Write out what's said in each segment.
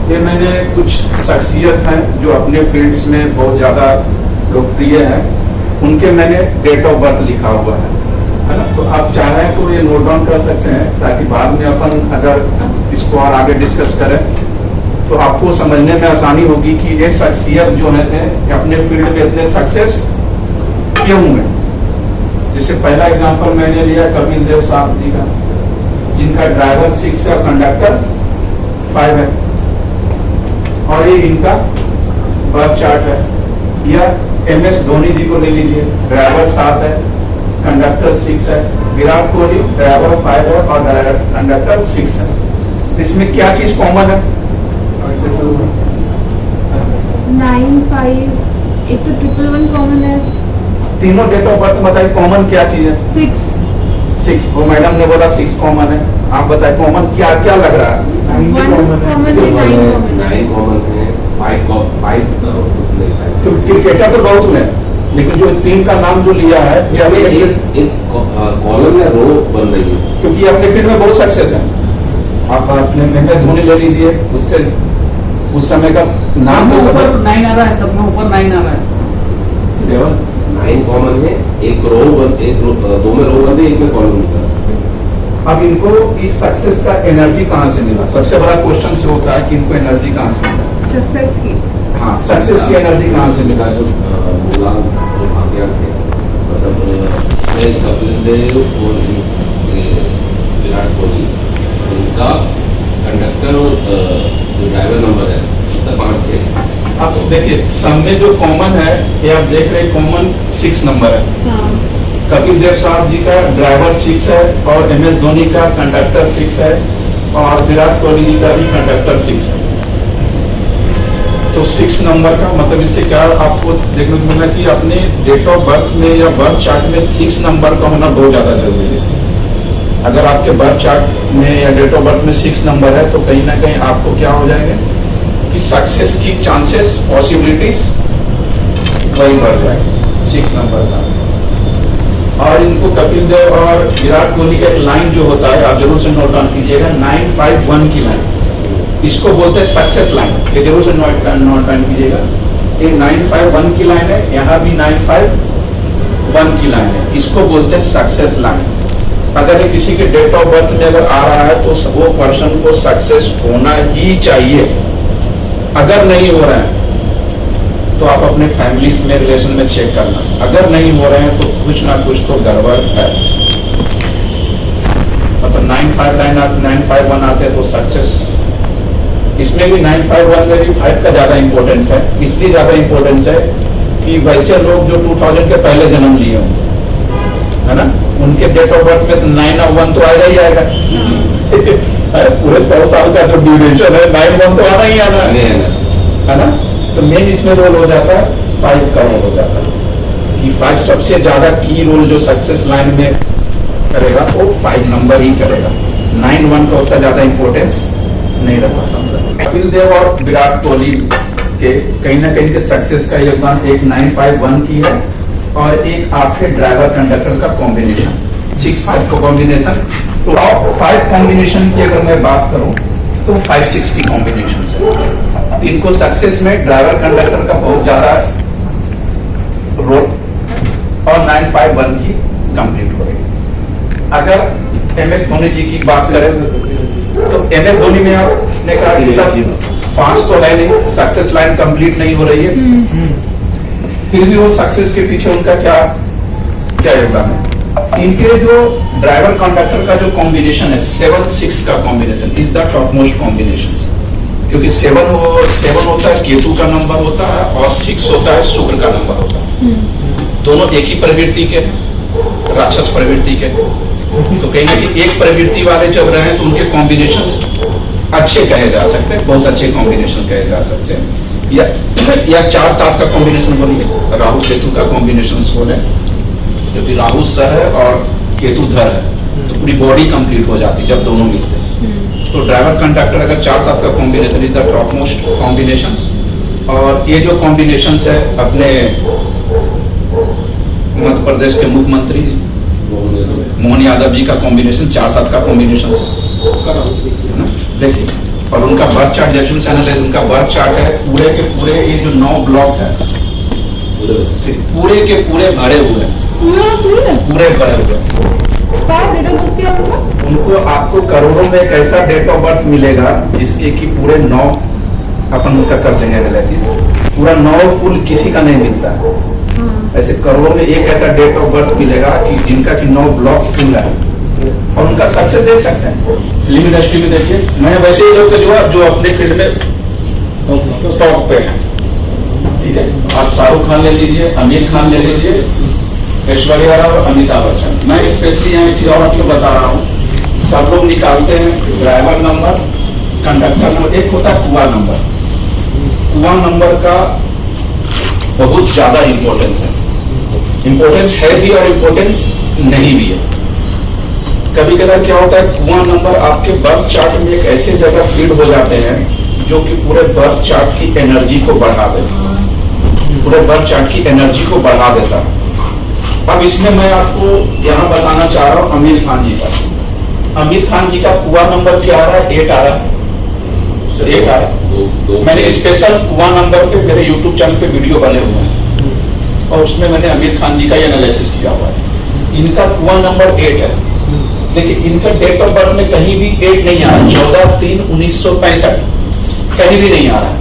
ये मैंने कुछ शख्सियत हैं जो अपने फील्ड्स में बहुत ज़्यादा लोकप्रिय हैं, उनके मैंने डेट ऑफ बर्थ लिखा हुआ है ना। तो आप चाहें तो ये नोट डाउन कर सकते हैं, ताकि बाद में अपन अगर इसको और आगे डिस्कस करें तो आपको समझने में आसानी होगी कि ये शख्सियत जो है थे अपने फील्ड में इतने सक्सेस क्यों हुए। जैसे पहला एग्जांपल मैंने लिया कपिल देव साहब जी का, जिनका ड्राइवर 6 है, कंडक्टर 5 है, और ये इनका बर्थ चार्ट है। या MS धोनी जी को ले लीजिए, ड्राइवर 7 है, कंडक्टर 6 है। विराट कोहली ड्राइवर 5 है और कंडक्टर 6 है। इसमें क्या चीज कॉमन है? 9, 5, एक तो 111 कॉमन है। तीनों डेट ऑफ बर्थ बताइए कॉमन क्या चीज है? 6। वो मैडम ने बोला 6 कॉमन है, आप बताइए कॉमन क्या क्या लग रहा है? 1 कॉमन है, 9 कॉमन है। 5 तो क्रिकेटर तो बहुत हुए, लेकिन जो 3 का नाम जो लिया है ये एक कॉलम या रो बन रही है, क्योंकि ये अपने फील्ड में बहुत सक्सेस है। आप अपने MS धोनी ले लीजिए, उससे उस समय का नाम तो सब 9 आ रहा है, सब में ऊपर 9 आ रहा है। 7 9 कॉमन है। एक रो दो में रो बन है, एक में कॉलम निकला। अब इनको इस सक्सेस का एनर्जी कहाँ से मिला? सबसे बड़ा क्वेश्चन से होता है कि इनको एनर्जी कहाँ से मिला। सक्सेस की। हाँ, सक्सेस की एनर्जी कहाँ से मिला? जो बोला वो भाग्य थे, मतलब कपिल देव और विराट कोहली, इनका कंडक्टर और जो ड्राइवर नंबर है 5-6। अब देखिए सब में जो कॉमन है ये आप देख रहे हैं, कॉमन 6 नंबर है। हाँ। कपिल देव साहब जी का ड्राइवर 6 है और MS धोनी का कंडक्टर 6 है और विराट कोहली जी का भी कंडक्टर 6 है। तो 6 नंबर का मतलब इससे क्या आपको देखने को मिला कि अपने डेट ऑफ बर्थ में या बर्थ चार्ट में 6 नंबर का होना बहुत ज्यादा जरूरी है। अगर आपके बर्थ चार्ट में या डेट ऑफ बर्थ में 6 नंबर है तो कहीं ना कहीं आपको क्या हो जाएगा कि सक्सेस की चांसेस, पॉसिबिलिटीज वही बढ़ जाएगी 6 नंबर का। और इनको कपिल देव और विराट कोहली का एक लाइन जो होता है आप जरूर से नोट डाउन कीजिएगा, 951 की लाइन, इसको बोलते हैं सक्सेस लाइन। ये जरूर से नोट डाउन कीजिएगा, ये 951 की लाइन है, यहाँ भी 951 की लाइन है, इसको बोलते हैं सक्सेस लाइन। अगर ये किसी के डेट ऑफ बर्थ में अगर आ रहा है तो वो पर्सन को सक्सेस होना ही चाहिए। अगर नहीं हो रहा है तो आप अपने फैमिलीज में रिलेशन में चेक करना, अगर नहीं हो रहे हैं तो कुछ ना कुछ तो गड़बड़ है। मतलब 951 आते हैं तो सक्सेस, इसमें भी 951 में भी 5 का ज्यादा इंपॉर्टेंस है। इसलिए ज्यादा इंपॉर्टेंस है कि वैसे लोग जो 2000 के पहले जन्म लिए हों, है ना, उनके डेट ऑफ बर्थ में तो 9 और 1 तो आएगा ही आएगा। पूरे 100 साल का जो ड्यूरेशन है 9-1 तो आना ही आना है ना। तो मेन इसमें रोल हो जाता है 5 का रोल हो जाता है कि 5 सबसे ज्यादा की रोल जो सक्सेस लाइन में करेगा वो 5 नंबर ही करेगा। 9-1 का उसका ज्यादा इंपॉर्टेंस नहीं रखा। कपिल देव और विराट कोहली के कहीं ना कहीं के सक्सेस का योगदान एक 951 की है और एक आपके ड्राइवर कंडक्टर का कॉम्बिनेशन 6-5 का कॉम्बिनेशन। तो टॉप 5 कॉम्बिनेशन की अगर मैं बात करूं तो 5-6 की कॉम्बिनेशन है। इनको सक्सेस में ड्राइवर कंडक्टर का बहुत ज्यादा रोल और 951 की कंप्लीट हो रही। अगर MS धोनी जी की बात करें तो MS धोनी में आपने कहा कि सब 5 तो है नहीं, सक्सेस लाइन कंप्लीट नहीं हो रही है, फिर भी वो सक्सेस के पीछे उनका क्या योगदान है। इनके जो ड्राइवर कंडक्टर का जो कॉम्बिनेशन है 7-6 का combination is the top most combination, क्योंकि 7 होता है केतु का नंबर होता है और 6 होता है शुक्र का नंबर होता है। दोनों एक ही प्रवृत्ति के, राक्षस प्रवृत्ति के। तो कहीं ना कहीं एक प्रवृत्ति वाले जब रहे हैं तो उनके कॉम्बिनेशंस अच्छे कहे जा सकते हैं, बहुत अच्छे कॉम्बिनेशन कहे जा सकते हैं। या 4-7 का कॉम्बिनेशन बोलिए, राहु केतु का कॉम्बिनेशन बोले, क्योंकि राहु सर है और केतु धर है तो पूरी बॉडी कंप्लीट हो जाती है जब दोनों मिलते हैं। तो ड्राइवर कंडक्टर अगर 4-7 का combination is the top most combinations. और ये जो कॉम्बिनेशंस है अपने मध्य प्रदेश के मुख्यमंत्री मोहन यादव जी का कॉम्बिनेशन 4-7 का कॉम्बिनेशन है ना। देखिए और उनका बर्थ चार्ट जैक्शन चैनल है, उनका बर्थ चार्ट है, पूरे के पूरे ये जो 9 ब्लॉक है पूरे के पूरे भरे हुए हैं, पूरे भरे हुए हैं। उनको आपको करोड़ों में एक ऐसा डेट ऑफ बर्थ मिलेगा जिसके कि पूरे 9 अपन उनका कर देंगे एनालिसिस, पूरा 9 फुल किसी का नहीं मिलता है। ऐसे करोड़ों में एक ऐसा डेट ऑफ बर्थ मिलेगा कि जिनका कि 9 ब्लॉक फुल है और उनका सक्सेस देख सकते हैं। फिल्म इंडस्ट्री में देखिए, मैं वैसे ही लोग जो अपने फील्ड में टॉप पे हैं, ठीक है। आप शाहरुख खान ले लीजिए, आमिर खान ले लीजिए, ऐश्वर्या राय और अमिताभ बच्चन। मैं स्पेशली यहाँ एक चीज और आपको बता रहा हूँ, सब लोग निकालते हैं ड्राइवर नंबर, कंडक्टर नंबर, एक होता है कुआं नंबर। कुआं नंबर का बहुत ज्यादा इंपॉर्टेंस है, इंपॉर्टेंस है भी और इंपॉर्टेंस नहीं भी है। कभी कभार क्या होता है, कुआं नंबर आपके बर्थ चार्ट में एक ऐसे जगह फीड हो जाते हैं जो कि पूरे बर्थ चार्ट की एनर्जी को बढ़ा देता है, पूरे बर्थ चार्ट की एनर्जी को बढ़ा देता है। अब इसमें मैं आपको यहाँ बताना चाह रहा हूँ आमिर खान जी का। आमिर खान जी का कुआं नंबर क्या आ रहा है? 8 आ रहा है, 8 आ रहा है। मैंने स्पेशल कुआं नंबर पे मेरे YouTube चैनल पे वीडियो बने हुए हैं और उसमें मैंने आमिर खान जी का एनालिसिस किया हुआ है। इनका कुआं नंबर 8 है। देखिए, इनका डेट ऑफ बर्थ में कहीं भी 8 नहीं आ रहा, 14/3/1965 कहीं भी नहीं आ रहा है,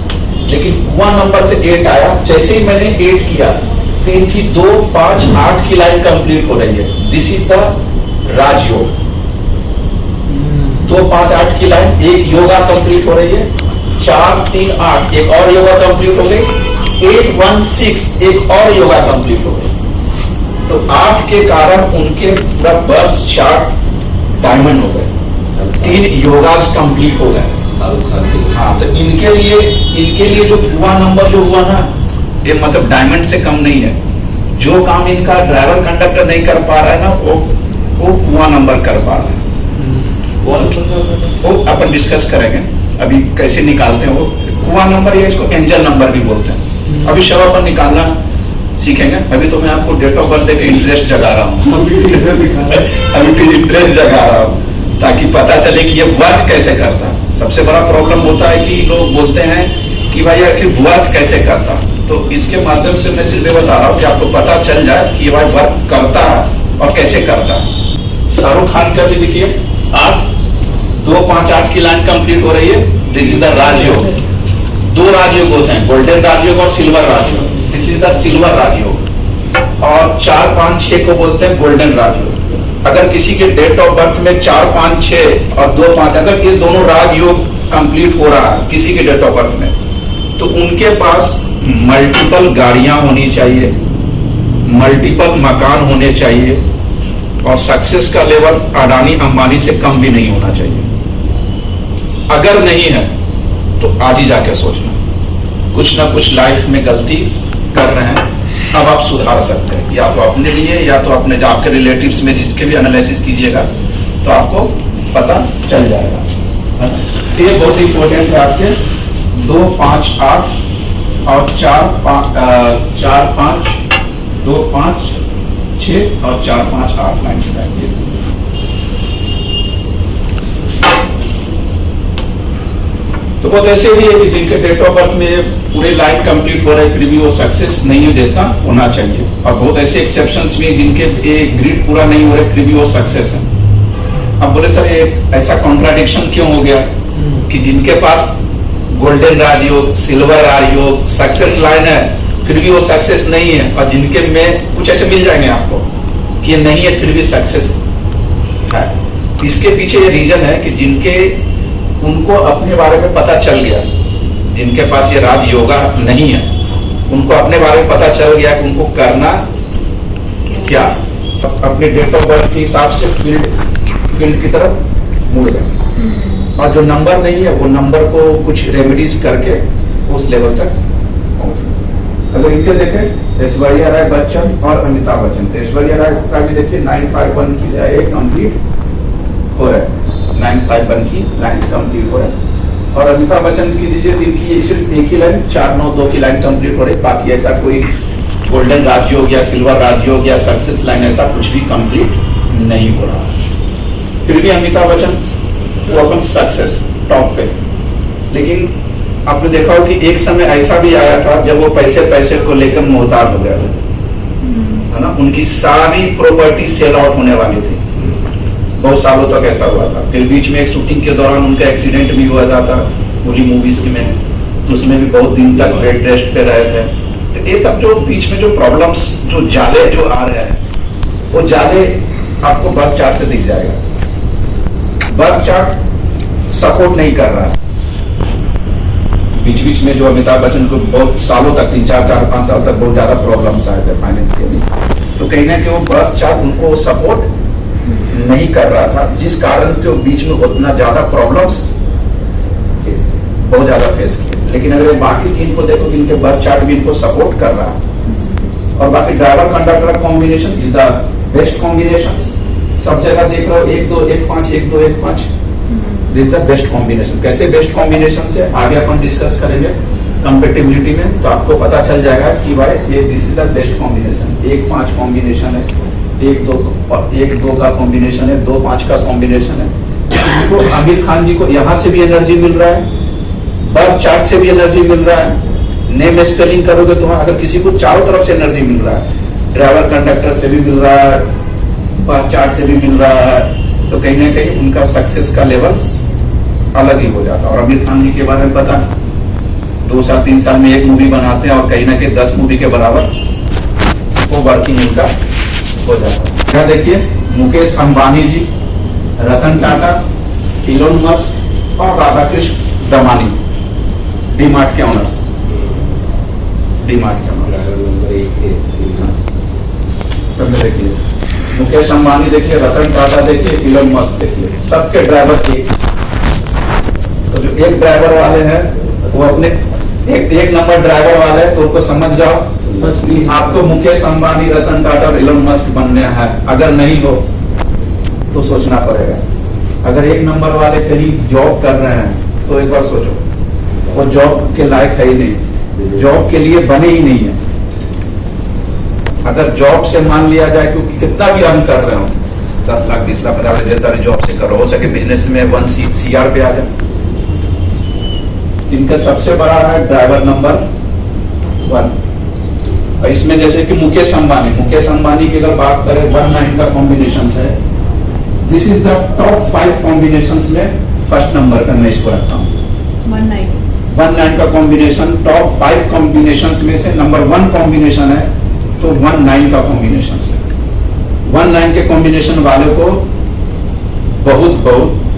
लेकिन कुआं नंबर से 8 आया। जैसे ही मैंने 8 किया तो इनकी 2, 5, 8 की लाइन कंप्लीट हो रही है। This is the Rajyog. 2, 5, 8 की लाइन, एक योगा कंप्लीट हो रही है। 4, 3, 8 एक और योगा कंप्लीट हो गई। 8, 1, 6 एक और योगा कंप्लीट हो गई। तो 8 के कारण उनके पूरा बर्थ चार्ट डायमंड हो गए, 3 योगास कंप्लीट हो गए। हाँ, तो इनके लिए जो कुआं नंबर जो हुआ ना, ये मतलब डायमंड से कम नहीं है। जो काम इनका ड्राइवर कंडक्टर नहीं कर पा रहा है ना, वो कुआं नंबर कर पा रहा है। वो अपन डिस्कस करेंगे अभी कैसे निकालते हैं वो कुआं नंबर, या इसको एंजल नंबर भी बोलते हैं। अभी सब अपन निकालना सीखेंगे। अभी तो मैं आपको डेट ऑफ बर्थ देके इंटरेस्ट जगा रहा हूँ अभी इंटरेस्ट जगा रहा हूँ ताकि पता चले कि ये वर्क कैसे करता है। सबसे बड़ा प्रॉब्लम होता है कि लोग बोलते हैं कि भाई आखिर वर्क कैसे करता, तो इसके माध्यम से मैं सिर्फ बता रहा हूँ कि आपको पता चल जाए कि भाई वर्क करता है और कैसे करता है। शाहरुख खान का भी देखिए 8, 2, 5, 8 की लाइन कंप्लीट हो रही है। This is the Rajyog. 2 राजयोग होते हैं, गोल्डन राजयोग और सिल्वर राजयोग। This is the silver Rajyog. और 4, 5, 6 को बोलते हैं गोल्डन राजयोग। अगर किसी के डेट ऑफ बर्थ में 4, 5, 6 और 2, 5 अगर ये दोनों राजयोग कंप्लीट हो रहा है किसी के डेट ऑफ बर्थ में, तो उनके पास मल्टीपल गाड़ियां होनी चाहिए, मल्टीपल मकान होने चाहिए और सक्सेस का लेवल अडानी अंबानी से कम भी नहीं होना चाहिए। अगर नहीं है तो आज ही जाके सोचना, कुछ ना कुछ लाइफ में गलती कर रहे हैं। अब आप सुधार सकते हैं, या तो अपने लिए या तो अपने आपके रिलेटिव्स में जिसके भी एनालिसिस कीजिएगा तो आपको पता चल जाएगा। ये बहुत इंपॉर्टेंट है आपके 2, 5, 8 और 4, 5, 2, 5, 6 और 4, 5, 8 लाइन लगाइए। तो बहुत ऐसे भी है कि जिनके डेट ऑफ बर्थ में पूरे लाइन कंप्लीट हो रहे फिर भी वो सक्सेस नहीं हो जैसा होना चाहिए। और बहुत ऐसे एक्सेप्शंस भी जिनके ग्रिड पूरा नहीं हो रहे फिर भी वो सक्सेस है। अब बोले सर एक ऐसा कॉन्ट्राडिक्शन क्यों हो गया कि जिनके पास गोल्डन राजयोग, सिल्वर राजयोग, सक्सेस लाइन है फिर भी वो सक्सेस नहीं है, और जिनके में कुछ ऐसे मिल जाएंगे आपको कि ये नहीं है फिर भी सक्सेस है। इसके पीछे ये रीजन है कि जिनके उनको अपने बारे में पता चल गया, जिनके पास ये राज योगा नहीं है उनको अपने बारे में पता चल गया कि उनको करना क्या, अपने डेट ऑफ बर्थ के हिसाब से फील्ड की तरफ मुड़ गए। और जो नंबर नहीं है वो नंबर को कुछ रेमेडीज करके उस लेवल तक पहुंचे। अगर इनके देखें ऐश्वर्या राय बच्चन और अमिताभ बच्चन, तो ऐश्वर्या राय का भी देखिए 951 की एक कंप्लीट हो रहा है, 951 की लाइन कंप्लीट हो रहा है। और अमिताभ बच्चन की दीजिए इनकी सिर्फ एक ही लाइन 492 की लाइन कंप्लीट हो रही है, बाकी ऐसा कोई गोल्डन राजयोग या सिल्वर राजयोग या सक्सेस लाइन ऐसा कुछ भी कंप्लीट नहीं हो रहा। फिर भी अमिताभ बच्चन वो अपन सक्सेस टॉप पे, लेकिन आपने देखा हो कि एक समय ऐसा भी आया था जब वो पैसे को लेकर मोहताज हो गया था, है ना। उनकी सारी प्रॉपर्टी सेल आउट होने वाली थी, बहुत सालों तक ऐसा हुआ था। फिर बीच में एक शूटिंग के दौरान उनका एक्सीडेंट भी हुआ था पूरी मूवीज में, तो उसमें भी बहुत दिन तक बेड रेस्ट पे रहे थे। तो ये सब जो बीच में जो प्रॉब्लम्स जो जाले जो आ रहे हैं, वो जाले आपको बर्थ चार्ट से दिख जाएगा। बर्थ चार्ट सपोर्ट नहीं कर रहा है। बीच में जो अमिताभ बच्चन को बहुत सालों तक 3-4-5 साल तक बहुत ज्यादा प्रॉब्लम्स आए थे फाइनेंशियली, तो कहीं ना कहीं वो बर्थ चार्ट उनको सपोर्ट नहीं कर रहा था, जिस कारण से वो बीच में उतना ज्यादा प्रॉब्लम्स बहुत ज्यादा फेस किए। लेकिन अगर बाकी 3 को देखो कि इनके बर्थ चार्ट भी इनको सपोर्ट कर रहा है, और बाकी driver conductor combination is the best combination. सब जगह देख रहे हो 1-2-1-5 1-2-1-5, दिस द बेस्ट कॉम्बिनेशन। कैसे बेस्ट कॉम्बिनेशन से आगे अपन डिस्कस करेंगे कंपेटिबिलिटी में, तो आपको पता चल जाएगा कि भाई ये this is the best combination. 1-5 combination है, 1-2 का कॉम्बिनेशन है, 2-5 का कॉम्बिनेशन है। तो आमिर खान जी को यहाँ से भी एनर्जी मिल रहा है, बर्थ चार्ट से भी एनर्जी मिल रहा है। नेम स्पेलिंग करोगे तो अगर किसी को चारों तरफ से एनर्जी मिल रहा है, ड्राइवर कंडक्टर से भी मिल रहा है, बर्थ चार्ट से भी मिल रहा है, तो कहीं ना कहीं उनका सक्सेस का लेवल अलग ही हो जाता है। और आमिर खान जी के बारे में पता, 2 साल 3 साल में एक मूवी बनाते हैं और कहीं ना कहीं 10 मूवी के बराबर वो वर्किंग इनका हो जाता है। क्या देखिए, मुकेश अंबानी जी, रतन टाटा, इलोन मस्क और राधाकृष्ण दमानी, डीमार्ट के ऑनर्स, डीमार्ट के सब में देखिए, मुकेश अंबानी देखिए, रतन टाटा देखिए, इलोन मस्क देखिए, सबके ड्राइवर एक। तो जो एक ड्राइवर वाले हैं वो अपने एक नंबर ड्राइवर वाले हैं, तो उनको समझ जाओ बस कि आपको मुकेश अंबानी, रतन टाटा और इलोन मस्क बनने हैं। अगर नहीं हो तो सोचना पड़ेगा। अगर एक नंबर वाले कहीं जॉब कर रहे हैं तो एक बार सोचो, वो जॉब के लायक है ही नहीं, जॉब के लिए बने ही नहीं है। अगर जॉब से मान लिया जाए, क्योंकि कितना भी अर्न कर रहे हो, 10 लाख 20 लाख 50 लाख जॉब से करो, हो सके बिजनेस में 1 CR पे आ जाए। इनका सबसे बड़ा है ड्राइवर नंबर 1। और इसमें जैसे कि मुकेश अंबानी की अगर बात करें, 1-9 का कॉम्बिनेशन है। This is the top 5 combination में फर्स्ट नंबर पे मैं इसको रखता हूँ। 1-9 का कॉम्बिनेशन टॉप 5 कॉम्बिनेशन में से नंबर 1 कॉम्बिनेशन है, तो 1-9 का कॉम्बिनेशन है। 1-9 के कॉम्बिनेशन वाले को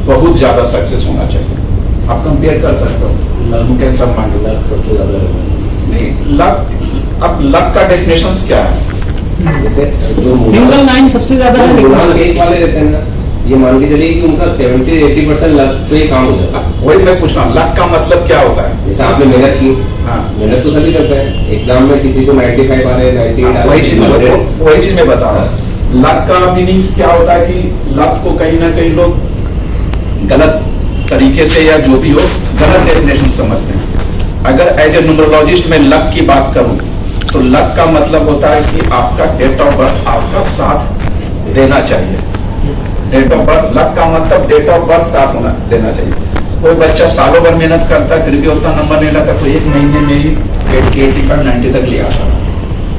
बहुत ज्यादा सक्सेस होना चाहिए। आप कंपेयर कर सकते हो मुकेश अंबानी, लक सबसे ज्यादा नहीं लक। अब लक का डेफिनेशन क्या है? जैसे जो सिंगल 9 सबसे ज्यादा है, मुलान एक वाले रहते हैं ना, ये मान के चलिए कि उनका 70-80% लक पे काम हो जाता है। वही मैं पूछ रहा हूँ, लक का मतलब क्या होता है? जैसे आपने मेहनत की, हाँ, मेहनत तो सभी करते हैं। एग्जाम में किसी को 95 आ रहे, 98 आ वही चीज रहे, मैं बता रहा हूँ। लक का मीनिंग्स क्या होता है कि लक को कहीं ना कहीं लोग गलत तरीके से या जो भी हो गलत डेफिनेशन समझते हैं। अगर एज ए न्यूमरोलॉजिस्ट में लक की बात करूं तो लक का मतलब होता है कि आपका डेट ऑफ बर्थ आपका साथ देना चाहिए। डेट ऑफ बर्थ, लक का मतलब डेट ऑफ बर्थ साथ होना देना चाहिए। कोई बच्चा सालों भर मेहनत करता है फिर भी उतना नंबर नहीं लाता, तो 1 महीने में ही 80-90 तक ले आता है।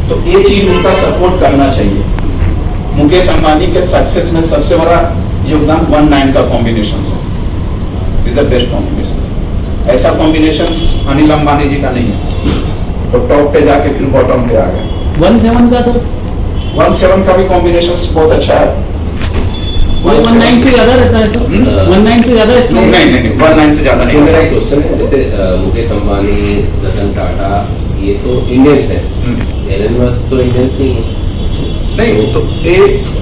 तो ये चीज उनका सपोर्ट करना चाहिए। मुकेश अंबानी के सक्सेस में सबसे बड़ा योगदान 1-9 का कॉम्बिनेशन है, इज द बेस्ट कॉम्बिनेशन। ऐसा कॉम्बिनेशन अनिल अंबानी जी का नहीं है, तो टॉप पे जाके फिर बॉटम पे आ गए। 1-7 का सर, 1-7 का भी कॉम्बिनेशन बहुत अच्छा है। वो 1-9 से ज्यादा रहता है, तो 1-9 से ज्यादा इसमें नहीं 1-9 से ज्यादा तो नहीं। मेरा एक क्वेश्चन है, जैसे मुकेश अंबानी, रतन टाटा, ये तो इंडियंस हैं, एलन मस्क तो इंडियंस नहीं है। नहीं तो ये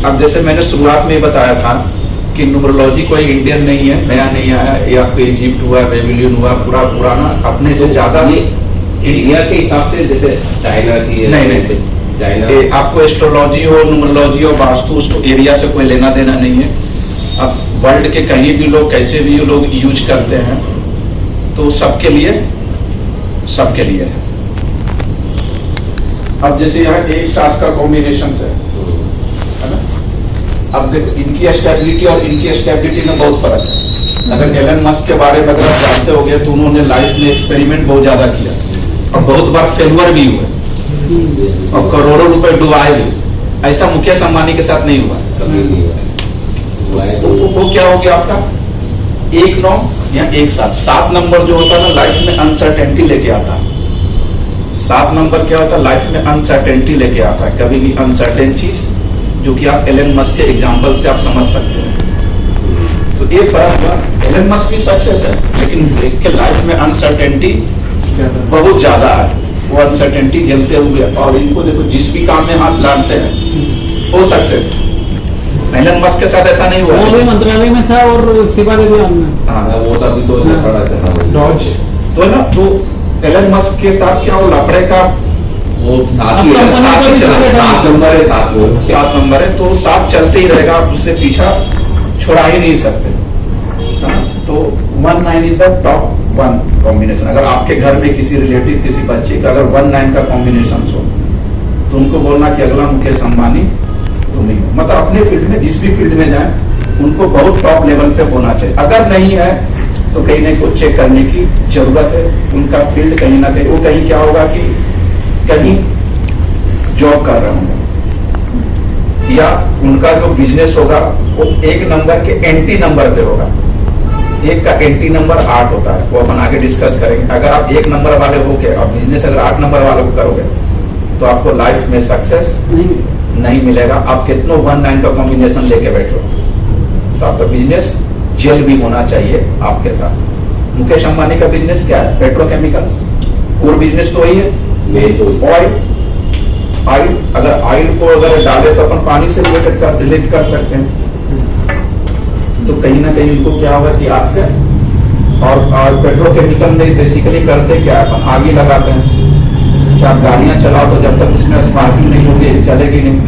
अब जैसे मैंने शुरुआत में बताया था कि न्यूमरोलॉजी कोई इंडियन नहीं है, नया नहीं आया, या कोई इजिप्ट हुआ, बेबीलोन हुआ, पूरा पुराना अपने से ज्यादा इंडिया के हिसाब से, जैसे चाइना की नहीं चाइना, आपको एस्ट्रोलॉजी हो, न्यूमरोलॉजी हो, वास्तु, उसको एरिया से कोई लेना देना नहीं है। अब वर्ल्ड के कहीं भी लोग कैसे भी लोग यूज करते हैं, तो सबके लिए है। अब जैसे यहाँ 1-7 का कॉम्बिनेशन है ना। अब देखो इनकी स्टेबिलिटी और इनकी स्टेबिलिटी में बहुत फर्क है। अगर एलन मस्क के बारे में अगर आप जानते हो गए तो उन्होंने लाइफ में एक्सपेरिमेंट बहुत ज्यादा किया और बहुत बार फेलुअर भी हुए और करोड़ों रुपए डुबाए भी। ऐसा मुकेश अंबानी के साथ नहीं हुआ। कभी नहीं हुआ है तो वो क्या हो गया आपका 1-9 या 1-7। 7 नंबर जो होता है ना लाइफ में अनसर्टेनिटी लेके आता है। 7 नंबर क्या होता है लाइफ में अनसर्टेनिटी लेके आता है। कभी भी अनसर्टेन चीज जो कि आप एलन मस्क के एग्जांपल से आप समझ सकते हैं। तो ये फर्क हुआ। एलन मस्क भी सक्सेस है लेकिन इसके लाइफ में अनसर्टेनिटी बहुत ज्यादा है। वो अनसर्टेनिटी झेलते हुए और इनको देखो जिस भी काम में हाथ डालते हैं वो सक्सेस है। एलन मस्क के साथ ऐसा नहीं हुआ वो भी मंत्रालय में था और इस्तीफा दे दिया हमने। हाँ वो तभी तो लफड़ा चला डॉज तो ना तो एलन मस्क के साथ क्या वो लफड़े का वो साथ ही अब है, कंपनी को भी साथ चला था। नंबर है साथ में 7 नंबर है तो साथ चलते ही रहेगा। आप उससे पीछा छुड़ा ही नहीं सकते है ना। तो 1-9 इज द टॉप 1 कॉम्बिनेशन। अगर आपके घर में किसी रिलेटिव किसी बच्चे का अगर 1-9 का कॉम्बिनेशन हो तो उनको बोलना कि अगला मुकेश अंबानी तुम ही हो। मतलब अपने फील्ड में जिस भी फील्ड में जाए उनको बहुत टॉप लेवल पे होना चाहिए। अगर नहीं है तो कहीं ना कहीं चेक करने की जरूरत है। उनका फील्ड कहीं ना कहीं वो कहीं क्या होगा कि कहीं जॉब कर रहे होंगे या उनका जो बिजनेस होगा वो 1 नंबर के एंटी नंबर पे होगा। 1 का एंटी नंबर 8 होता है। वो अपन आगे डिस्कस करेंगे। अगर आप 1 नंबर वाले हो के और बिजनेस अगर 8 नंबर वाले को करोगे तो आपको लाइफ में सक्सेस नहीं मिलेगा। आप कितनों 1-9 का कॉम्बिनेशन लेके बैठो तो आपका बिजनेस जेल भी होना चाहिए आपके साथ। मुकेश अंबानी का बिजनेस क्या है? पेट्रोकेमिकल्स। कोर बिजनेस तो वही है। मेन तो ऑयल अगर ऑयल को अगर डाले तो अपन पानी से रिलेट कर सकते हैं। तो कहीं ना कहीं उनको क्या होगा कि आपके और पेट्रोकेमिकल में बेसिकली करते क्या अपन आग ही लगाते हैं। चाहे आप गाड़ियां चलाओ तो जब तक उसमें स्पार्किंग नहीं होगी चलेगी नहीं।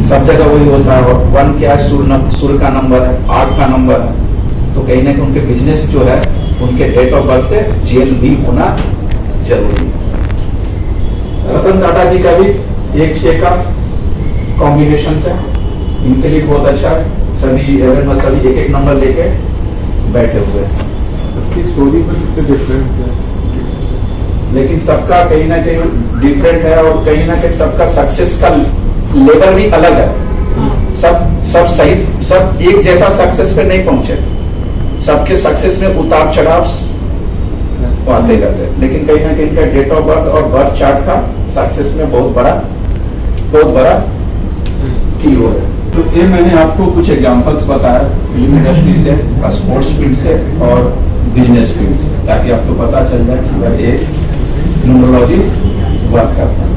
सब जगह वही होता है। और 1 क्या है सूर्य का नंबर है, 8 का नंबर है। तो कहीं ना कहीं उनके बिजनेस जो है उनके डेट ऑफ बर्थ से जेल भी होना जरूरी है। रतन टाटा जी का भी 1-6 का कॉम्बिनेशन है। इनके लिए बहुत अच्छा है। सभी एलन मस्क सभी 1-1 नंबर लेके बैठे हुए हैं। सबकी स्टोरी पर कितने डिफरेंस है, लेकिन सबका कहीं ना कहीं डिफरेंट है और कहीं ना कहीं सबका सक्सेस का लेवल भी अलग है। सब सही सब एक जैसा सक्सेस पे नहीं पहुंचे। सबके सक्सेस में उतार चढ़ाव आते रहते हैं। लेकिन कहीं ना कहीं इनका डेट ऑफ बर्थ और बर्थ चार्ट का सक्सेस में बहुत बड़ा की हो है। तो ये मैंने आपको कुछ एग्जांपल्स बताया फिल्म इंडस्ट्री से, स्पोर्ट्स फील्ड से और बिजनेस फील्ड से, ताकि आपको पता चल जाए कि वह एक न्यूमरोलॉजी वर्क करता है।